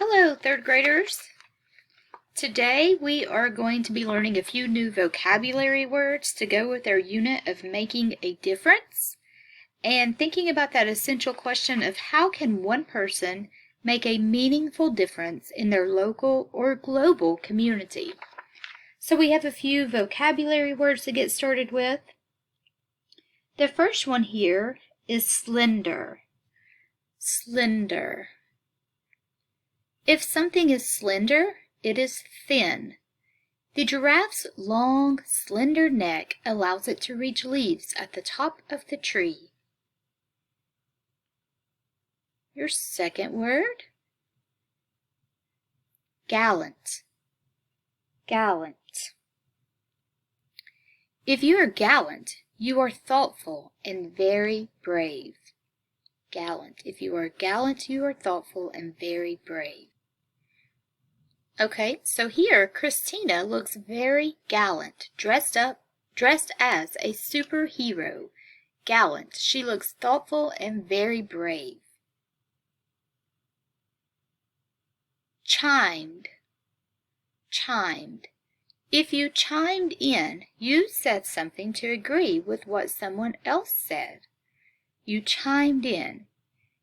Hello, third graders. Today we are going to be learning a few new vocabulary words to go with our unit of making a difference and thinking about that essential question of how can one person make a meaningful difference in their local or global community. So we have a few vocabulary words to get started with. The first one here is slender. Slender. If something is slender, it is thin. The giraffe's long, slender neck allows it to reach leaves at the top of the tree. Your second word, gallant. Gallant. If you are gallant, you are thoughtful and very brave. Gallant. If you are gallant, you are thoughtful and very brave. Okay, so here Christina looks very gallant, dressed as a superhero. Gallant. She looks thoughtful and very brave. Chimed. Chimed. If you chimed in, you said something to agree with what someone else said. You chimed in.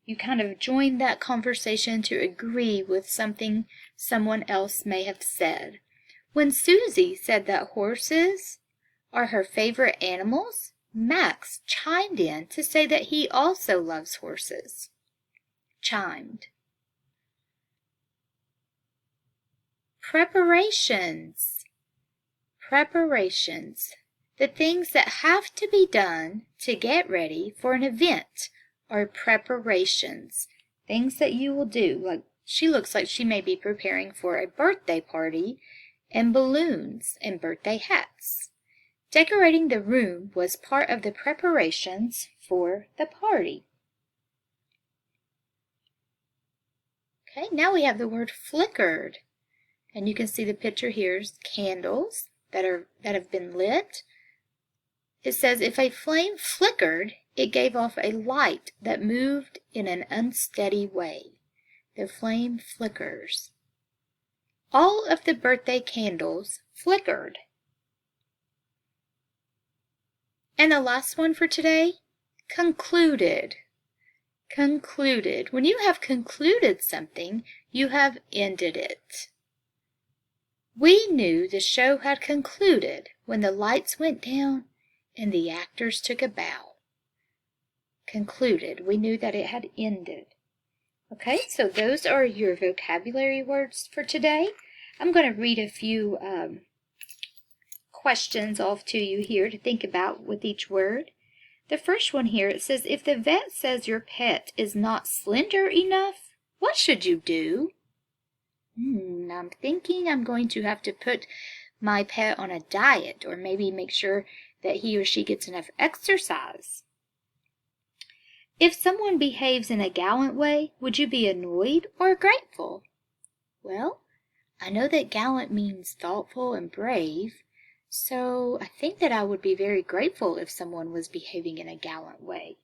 You kind of joined that conversation to agree with something someone else may have said. When Susie said that horses are her favorite animals, Max chimed in to say that he also loves horses. Chimed. Preparations. Preparations. The things that have to be done to get ready for an event are preparations. Things that you will do. Like she looks like she may be preparing for a birthday party and balloons and birthday hats. Decorating the room was part of the preparations for the party. Okay, now we have the word flickered. And you can see the picture here is candles that have been lit. It says if a flame flickered, it gave off a light that moved in an unsteady way. The flame flickers. All of the birthday candles flickered. And the last one for today, concluded. Concluded. When you have concluded something, you have ended it. We knew the show had concluded when the lights went down and the actors took a bow. Concluded. We knew that it had ended. Okay, so those are your vocabulary words for today. I'm going to read a few questions off to you here to think about with each word. The first one here, it says, if the vet says your pet is not slender enough, what should you do? I'm thinking I'm going to have to put my pet on a diet or maybe make sure that he or she gets enough exercise. If someone behaves in a gallant way, would you be annoyed or grateful? Well, I know that gallant means thoughtful and brave, so I think that I would be very grateful if someone was behaving in a gallant way.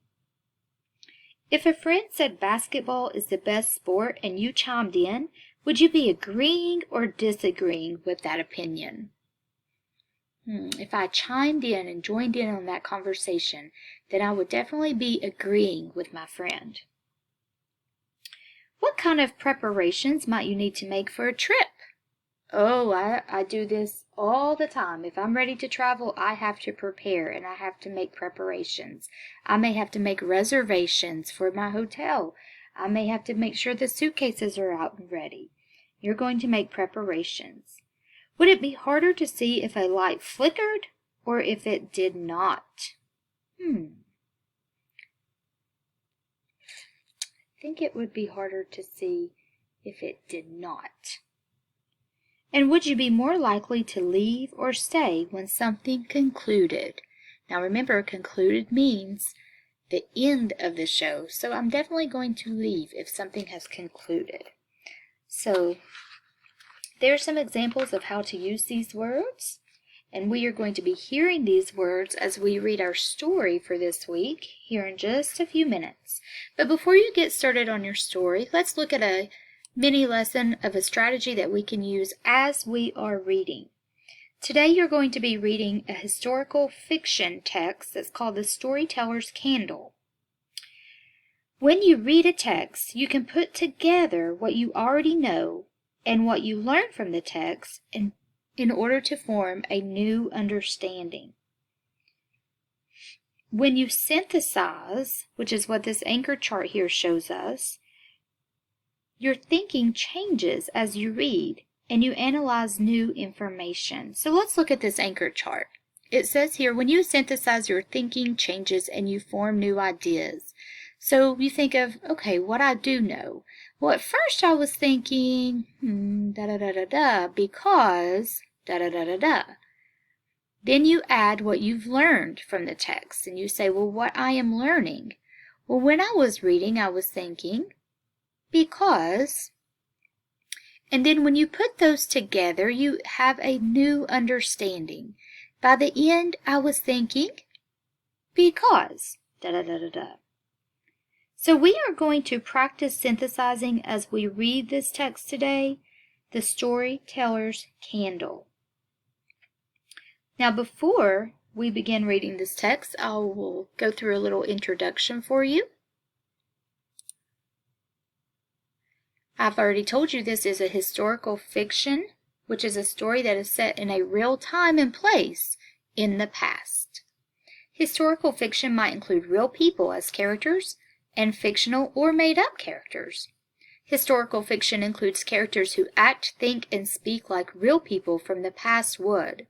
If a friend said basketball is the best sport and you chimed in, would you be agreeing or disagreeing with that opinion? If I chimed in and joined in on that conversation, then I would definitely be agreeing with my friend. What kind of preparations might you need to make for a trip? Oh, I do this all the time. If I'm ready to travel, I have to prepare and I have to make preparations. I may have to make reservations for my hotel. I may have to make sure the suitcases are out and ready. You're going to make preparations. Would it be harder to see if a light flickered or if it did not? I think it would be harder to see if it did not. And would you be more likely to leave or stay when something concluded? Now remember, concluded means the end of the show, so I'm definitely going to leave if something has concluded. So there are some examples of how to use these words, and we are going to be hearing these words as we read our story for this week here in just a few minutes. But before you get started on your story, let's look at a mini lesson of a strategy that we can use as we are reading. Today you're going to be reading a historical fiction text that's called The Storyteller's Candle. When you read a text, you can put together what you already know and what you learn from the text in order to form a new understanding. When you synthesize, which is what this anchor chart here shows us, your thinking changes as you read and you analyze new information. So let's look at this anchor chart. It says here, when you synthesize, your thinking changes and you form new ideas. So you think of, okay, what I do know. Well, at first I was thinking, because, Then you add what you've learned from the text, and you say, well, what I am learning. Well, when I was reading, I was thinking, because, and then when you put those together, you have a new understanding. By the end, I was thinking, because, So we are going to practice synthesizing as we read this text today, The Storyteller's Candle. Now, before we begin reading this text, I will go through a little introduction for you. I've already told you this is a historical fiction, which is a story that is set in a real time and place in the past. Historical fiction might include real people as characters and fictional or made-up characters. Historical fiction includes characters who act, think, and speak like real people from the past would.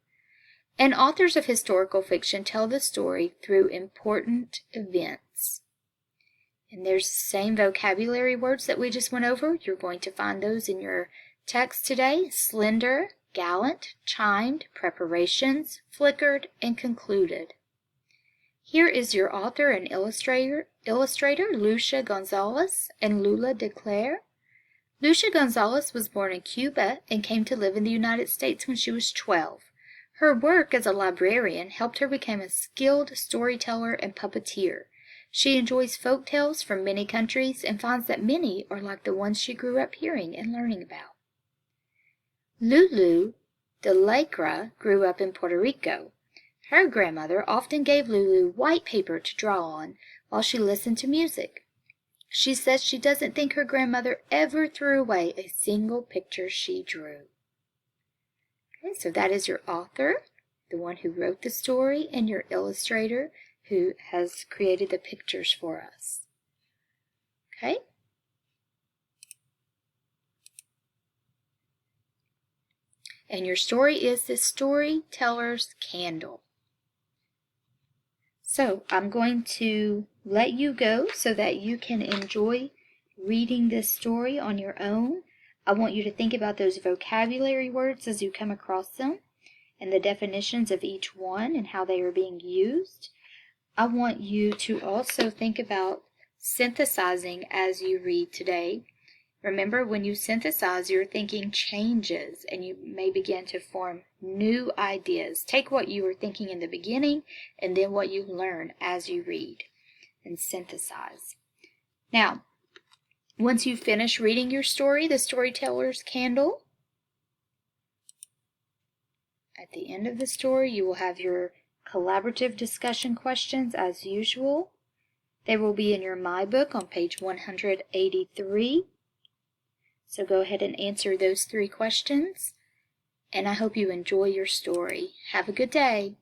And authors of historical fiction tell the story through important events. And there's the same vocabulary words that we just went over. You're going to find those in your text today. Slender, gallant, chimed, preparations, flickered, and concluded. Here is your author and illustrator Lucia Gonzalez and Lula de Clare. Lucia Gonzalez was born in Cuba and came to live in the United States when she was 12. Her work as a librarian helped her become a skilled storyteller and puppeteer. She enjoys folk tales from many countries and finds that many are like the ones she grew up hearing and learning about. Lulu de Lacra grew up in Puerto Rico. Her grandmother often gave Lulu white paper to draw on while she listened to music. She says she doesn't think her grandmother ever threw away a single picture she drew. Okay, so that is your author, the one who wrote the story, and your illustrator who has created the pictures for us. Okay? And your story is The Storyteller's Candle. So I'm going to let you go so that you can enjoy reading this story on your own. I want you to think about those vocabulary words as you come across them and the definitions of each one and how they are being used. I want you to also think about synthesizing as you read today. Remember, when you synthesize, your thinking changes and you may begin to form new ideas. Take what you were thinking in the beginning and then what you learn as you read and synthesize. Now, once you finish reading your story, The Storyteller's Candle, at the end of the story, you will have your collaborative discussion questions as usual. They will be in your My Book on page 183. So go ahead and answer those 3 questions. And I hope you enjoy your story. Have a good day.